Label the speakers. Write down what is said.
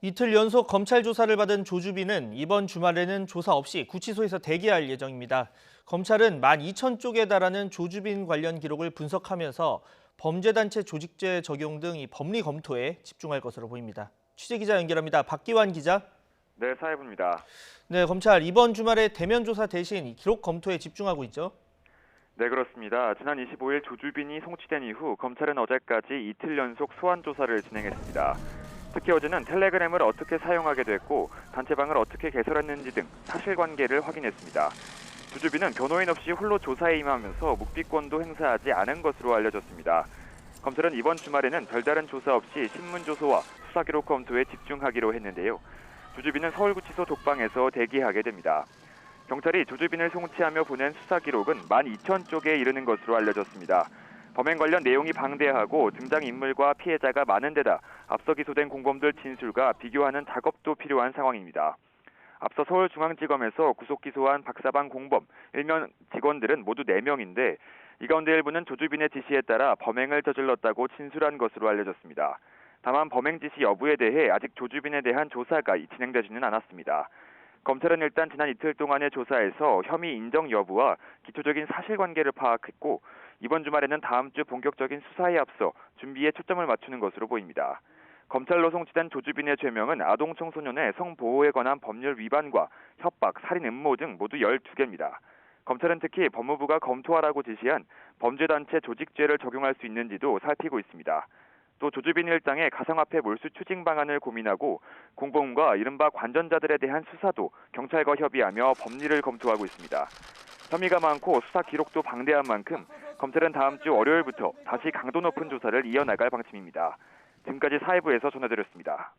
Speaker 1: 이틀 연속 검찰 조사를 받은 조주빈은 이번 주말에는 조사 없이 구치소에서 대기할 예정입니다. 검찰은 12,000쪽에 달하는 조주빈 관련 기록을 분석하면서 범죄단체 조직죄 적용 등 이 법리 검토에 집중할 것으로 보입니다. 취재기자 연결합니다. 박기환 기자.
Speaker 2: 네, 사회부입니다.
Speaker 1: 네, 검찰 이번 주말에 대면 조사 대신 이 기록 검토에 집중하고 있죠.
Speaker 2: 네, 그렇습니다. 지난 25일 조주빈이 송치된 이후 검찰은 어제까지 이틀 연속 소환 조사를 진행했습니다. 특히 어제는 텔레그램을 어떻게 사용하게 됐고 단체방을 어떻게 개설했는지 등 사실관계를 확인했습니다. 조주빈은 변호인 없이 홀로 조사에 임하면서 묵비권도 행사하지 않은 것으로 알려졌습니다. 검찰은 이번 주말에는 별다른 조사 없이 신문조서와 수사기록 검토에 집중하기로 했는데요. 조주빈은 서울구치소 독방에서 대기하게 됩니다. 경찰이 조주빈을 송치하며 보낸 수사기록은 12,000쪽에 이르는 것으로 알려졌습니다. 범행 관련 내용이 방대하고 등장인물과 피해자가 많은 데다 앞서 기소된 공범들 진술과 비교하는 작업도 필요한 상황입니다. 앞서 서울중앙지검에서 구속기소한 박사방 공범, 일면 직원들은 모두 4명인데 이 가운데 일부는 조주빈의 지시에 따라 범행을 저질렀다고 진술한 것으로 알려졌습니다. 다만 범행 지시 여부에 대해 아직 조주빈에 대한 조사가 진행되지는 않았습니다. 검찰은 일단 지난 이틀 동안의 조사에서 혐의 인정 여부와 기초적인 사실관계를 파악했고 이번 주말에는 다음 주 본격적인 수사에 앞서 준비에 초점을 맞추는 것으로 보입니다. 검찰로 송치된 조주빈의 죄명은 아동 청소년의 성보호에 관한 법률 위반과 협박, 살인 음모 등 모두 12개입니다. 검찰은 특히 법무부가 검토하라고 지시한 범죄단체 조직죄를 적용할 수 있는지도 살피고 있습니다. 또 조주빈 일당의 가상화폐 몰수 추징 방안을 고민하고 공범과 이른바 관전자들에 대한 수사도 경찰과 협의하며 법리를 검토하고 있습니다. 혐의가 많고 수사 기록도 방대한 만큼 검찰은 다음 주 월요일부터 다시 강도 높은 조사를 이어나갈 방침입니다. 지금까지 사회부에서 전해드렸습니다.